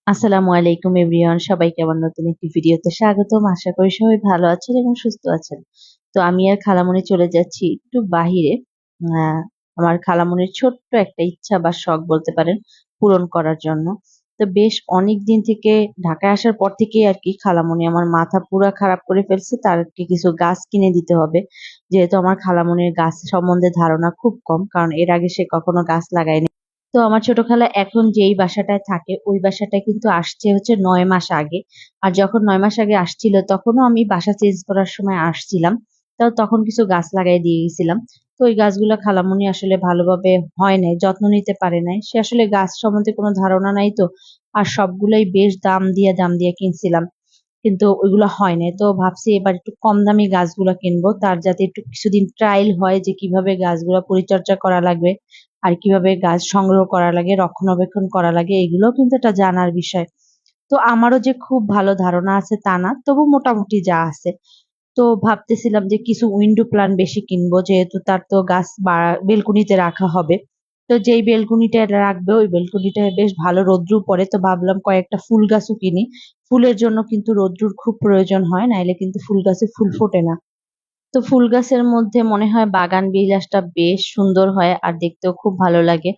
আসসালামু আলাইকুম এভরিওয়ান, সবাইকে আমার নতুন একটি ভিডিওতে স্বাগতম। আশা করি সবাই ভালো আছেন এবং সুস্থ আছেন। তো আমি আর খালামণি চলে যাচ্ছি একটু বাহিরে। আমার খালামণির ছোট্ট একটা ইচ্ছা বা শখ বলতে পারেন, পূরণ করার জন্য। তো বেশ অনেক দিন থেকে ঢাকায় আসার পর থেকেই আর কি খালামণি আমার মাথা পুরা খারাপ করে ফেলছে। তারকে কিছু গাছ কিনে দিতে হবে। যেহেতু আমার খালামণির গাছ সম্বন্ধে ধারণা খুব কম, কারণ এর আগে সে কখনো গাছ লাগায়নি। তো আমার ছোট খালা এখন যেই বাসাটায় থাকে ওই বাসাটায় কিন্তু আসছে হচ্ছে ৯ মাস আগে। আর যখন ৯ মাস আগে আসছিল তখনও আমি বাসা চেঞ্জ করার সময় আসছিলাম। তো তখন কিছু গাছ লাগাই দিয়ে গেছিলাম। তো ওই গাছগুলো খালামণি আসলে ভালোভাবে হয় নাই, যত্ন নিতে পারে নাই। সে আসলে গাছ সম্বন্ধে কোনো ধারণা নাই তো। আর সবগুলোই বেশ দাম দিয়ে কিনছিলাম। কিন্তু ওইগুলো হয় নাই। তো ভাবছি এবার একটু কম দামি গাছগুলা কিনবো। তার যাতে একটু কিছুদিন ট্রায়াল হয় যে কিভাবে গাছগুলা পরিচর্যা করা লাগবে। আর কিভাবে গাছ সংগ্রহ করা লাগে, রক্ষণাবেক্ষণ করা লাগে, এগুলোও কিন্তু একটা জানার বিষয়। তো আমারও যে খুব ভালো ধারণা আছে তা না, তবু মোটামুটি যা আছে। তো ভাবতেছিলাম যে কিছু উইন্ডো প্ল্যান্ট বেশি কিনবো, যেহেতু তার তো গাছ বেলকুনিতে রাখা হবে। তো যেই বেলকুনিটা রাখবে ওই বেলকুনিটায় বেশ ভালো রোদ্রু পড়ে, তো ভাবলাম কয়েকটা ফুল গাছও কিনি। ফুলের জন্য কিন্তু রোদ্রুর খুব প্রয়োজন হয়, নাইলে কিন্তু ফুল গাছে ফুল ফোটে না। তো ফুল গাছের মধ্যে মনে হয় বাগান বিলাসটা বেশ সুন্দর হয় আর দেখতেও খুব ভালো লাগে।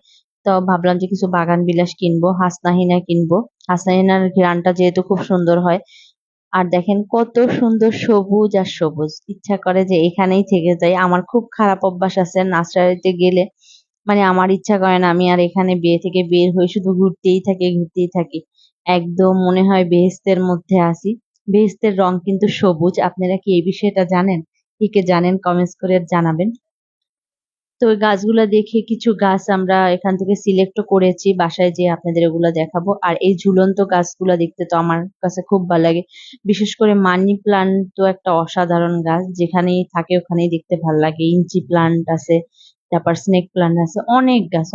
তো ভাবলাম যে কিছু বাগান বিলাস কিনবো, হাসনাহিনা কিনবো। হাসনাহিনার ঘ্রাণটা যেহেতু খুব সুন্দর হয়। আর দেখেন কত সুন্দর সবুজ আর সবুজ, ইচ্ছা করে যে এখানেই থেকে যাই। আমার খুব খারাপ অভ্যাস আছে নার্সারিতে গেলে, মানে আমার ইচ্ছা করে না আমি আর এখানে বিয়ে থেকে বের হয়ে শুধু ঘুরতেই থাকি। একদম মনে হয় বেহেশতের মধ্যে আছি। বেহেশতের রং কিন্তু সবুজ। আপনারা কি এই বিষয়টা জানেন? কে কে জানেন কমেন্টস করে জানাবেন। তো ওই গাছগুলা দেখে কিছু গাছ আমরা এখান থেকে সিলেক্টও করেছি, বাসায় যেয়ে আপনাদের ওগুলা দেখাবো। আর এই ঝুলন্ত গাছগুলা দেখতে তো আমার কাছে খুব ভালো লাগে। বিশেষ করে মানি প্লান্ট তো একটা অসাধারণ গাছ, যেখানেই থাকে ওখানেই দেখতে ভালো লাগে। ইঞ্চি প্লান্ট আছে, তারপর স্নেক প্লান্ট আছে, অনেক গাছ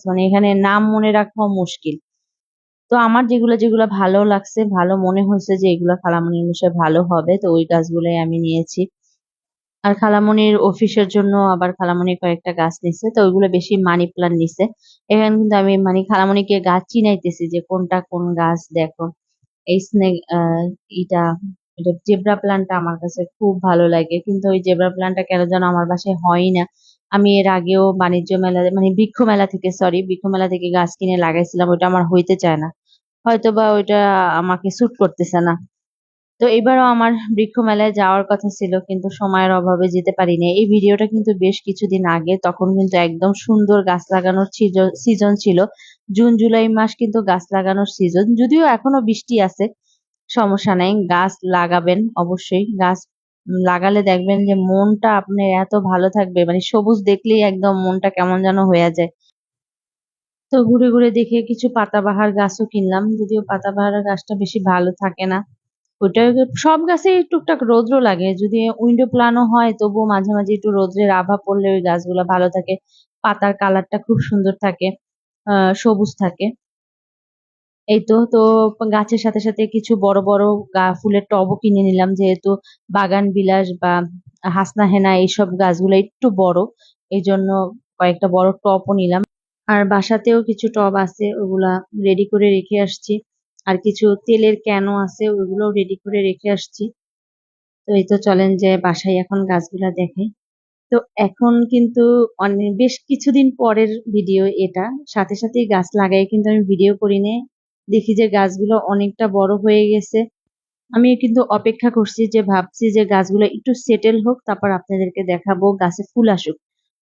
মানে এখানে নাম মনে রাখাও মুশকিল। তো আমার যেগুলা ভালো লাগছে, ভালো মনে হয়েছে যে এগুলা খালামণির বিষয়ে ভালো হবে, তো ওই গাছগুলাই আমি নিয়েছি। আর খালামণির অফিসের জন্য আবার খালামণি কয়েকটা গাছ নিছে, তো ওইগুলো বেশি মানি প্লান্ট নিছে। এখানে কিন্তু আমি মানে খালামণিকে গাছ চিনাইতেছি যে কোনটা কোন গাছ। দেখো এই স্নেক ইটা এটা জেব্রা প্লান্টটা আমার কাছে খুব ভালো লাগে, কিন্তু ওই জেব্রা প্লান্টটা কেন যেন আমার বাসায় হয়ই না। আমি এর আগেও বাণিজ্য মেলা মানে বৃক্ষ মেলা থেকে গাছ কিনে লাগাইছিলাম, ওইটা আমার হইতে চায় না। হয়তো বা ওইটা আমাকে স্যুট করতেছে না। তো এবারও আমার বৃক্ষ মেলায় যাওয়ার কথা ছিল, কিন্তু সময়ের অভাবে যেতে পারিনি। এই ভিডিওটা কিন্তু বেশ কিছুদিন আগে, তখন কিন্তু একদম সুন্দর গাছ লাগানোর সিজন ছিল। জুন জুলাই মাস কিন্তু গাছ লাগানোর সিজন, যদিও এখনো বৃষ্টি আছে, সমস্যা নাই। গাছ লাগাবেন অবশ্যই। গাছ লাগালে দেখবেন যে মনটা আপনার এত ভালো থাকবে, মানে সবুজ দেখলেই একদম মনটা কেমন যেন হয়ে যায়। তো ঘুরে ঘুরে দেখে কিছু পাতাবাহার গাছও কিনলাম, যদিও পাতাবাহার গাছটা বেশি ভালো থাকে না। ওটা সব গাছেই টুকটাক রৌদ্র লাগে, যদি উইন্ডো প্ল্যানও হয় তবুও মাঝে মাঝে একটু রৌদ্রের আভা পড়লে ওই গাছগুলো ভালো থাকে। পাতার কালারটা খুব সুন্দর থাকে, সবুজ থাকে। এই তো গাছের সাথে সাথে কিছু বড় বড় ফুলের টবও কিনে নিলাম, যেহেতু বাগান বিলাস বা হাসনা হেনা এইসব গাছগুলো একটু বড়, এই জন্য কয়েকটা বড় টবও নিলাম। আর বাসাতেও কিছু টব আছে, ওগুলা রেডি করে রেখে আসছি। আর কিছু তেলের ক্যানও আছে, ওগুলোও রেডি করে রেখে আসছি। তো এই তো চলেন যে বাসায় এখন গাছগুলা দেখাই। তো এখন কিন্তু অনেক বেশ কিছুদিন পরের ভিডিও এটা, সাথে সাথেই গাছ লাগাই কিন্তু আমি ভিডিও করি নে। দেখি যে গাছগুলো অনেকটা বড় হয়ে গেছে। আমি কিন্তু অপেক্ষা করছি, যে ভাবছি যে গাছগুলো একটু সেটেল হোক, তারপর আপনাদেরকে দেখাবো গাছে ফুল আসুক।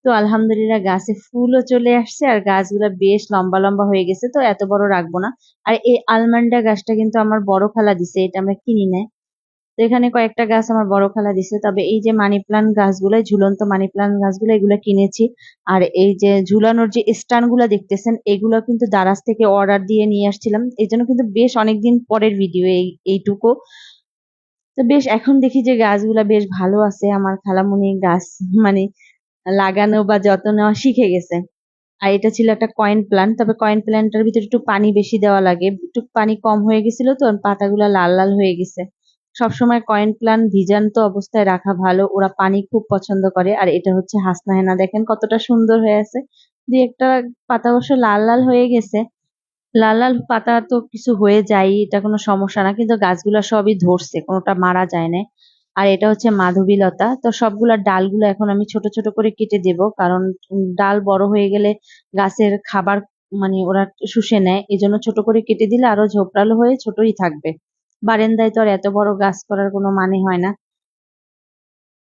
তো আলহামদুলিল্লাহ গাছে ফুলও চলে আসছে আর গাছগুলো বেশ লম্বা লম্বা হয়ে গেছে, তো এত বড় রাখবো না। আর এই আলমান্ডা গাছটা কিন্তু আমার বড় খালা দিছে, এটা আমরা কিনি নাই। তো এখানে কয়েকটা গাছ আমার বড় খালা দিছে, তবে এই যে মানি প্লান্ট গাছগুলো, ঝুলন্ত মানি প্লান্ট গাছগুলো, এগুলো কিনেছি। আর এই যে ঝুলানোর যে স্ট্যান্ড গুলা দেখতেছেন, এগুলো কিন্তু দারাজ থেকে অর্ডার দিয়ে নিয়ে আসছিলাম, এই জন্য কিন্তু বেশ অনেকদিন পরের ভিডিও এইটুকু। তো বেশ এখন দেখি যে গাছগুলা বেশ ভালো আছে। আমার খালামণি গাছ মানে লাগানো বা যত্ন নেওয়া শিখে গেছে। আর এটা ছিল একটা কয়েন প্ল্যান্ট, তবে কয়েন প্ল্যান্টটার ভিতরে একটু পানি বেশি দেওয়া লাগে, একটু পানি কম হয়ে গেছিল তো পাতাগুলা লাল লাল হয়ে গেছে। সবসময় কয়েন প্ল্যান্ট ভিজান্ত অবস্থায় রাখা ভালো, ওরা পানি খুব পছন্দ করে। আর এটা হচ্ছে হাসনা হেনা, দেখেন কতটা সুন্দর হয়ে আছে। দুই একটা পাতা অবশ্য লাল লাল হয়ে গেছে, লাল লাল পাতা তো কিছু হয়ে যায়, এটা কোনো সমস্যা না, কিন্তু গাছগুলা সবই ধরছে, কোনোটা মারা যায় না। আর এটা হচ্ছে মাধবীলতা, তো সবগুলা ডালগুলো এখন আমি ছোট ছোট করে কেটে দেব, কারণ ডাল বড় হয়ে গেলে গাছের খাবার মানে ওরা শুষে নেয়, এই জন্য ছোট করে কেটে দিলে আরো ঝোপড়ালো হয়ে ছোটই থাকবে। বারান্দায় তো আর এত বড় গাছ করার কোনো মানে হয় না।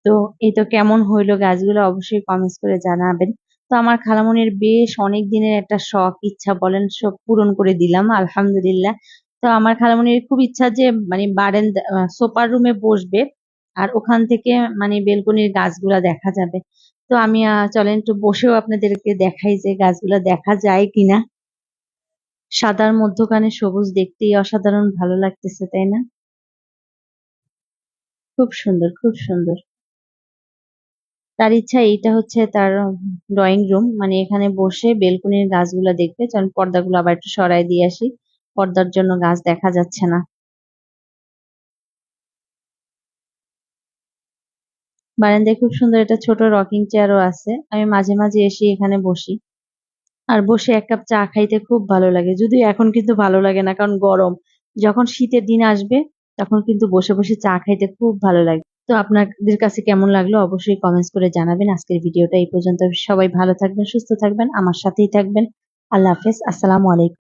তো এই তো কেমন হইলো গাছগুলো অবশ্যই কমেন্টস করে জানাবেন। তো আমার খালামণির বেশ অনেক দিনের একটা শখ ইচ্ছা বলেন, সব পূরণ করে দিলাম আলহামদুলিল্লাহ। তো আমার খালামণির খুব ইচ্ছা যে মানে বারান্দা সোফার রুমে বসবে, আর ওখান থেকে মানে বেলকনির গাছগুলা দেখা যাবে। তো আমি চলেন একটু বসেও আপনাদেরকে দেখাই যে গাছগুলা দেখা যায় কিনা। সাদার মধ্যখানে সবুজ, দেখতেই অসাধারণ ভালো লাগতেছে, তাই না? খুব সুন্দর, খুব সুন্দর। তার ইচ্ছা এইটা হচ্ছে তার ড্রয়িং রুম, মানে এখানে বসে বেলকনির গাছগুলা দেখবে। চল পর্দাগুলো আবার একটু সরাই দিয়ে আসি, পর্দার জন্য গাছ দেখা যাচ্ছে না। বারান্দায় খুব সুন্দর একটা ছোট রকিং চেয়ারও আছে, আমি মাঝে মাঝে এসে এখানে বসি। আর বসে এক কাপ চা খাইতে খুব ভালো লাগে, যদিও এখন কিন্তু ভালো লাগে না কারণ গরম। যখন শীতের দিন আসবে তখন কিন্তু বসে বসে চা খাইতে খুব ভালো লাগে। তো আপনাদের কাছে কেমন লাগলো অবশ্যই কমেন্টস করে জানাবেন। আজকের ভিডিওটা এই পর্যন্ত। সবাই ভালো থাকবেন, সুস্থ থাকবেন, আমার সাথেই থাকবেন। আল্লাহ হাফেজ, আসসালামু আলাইকুম।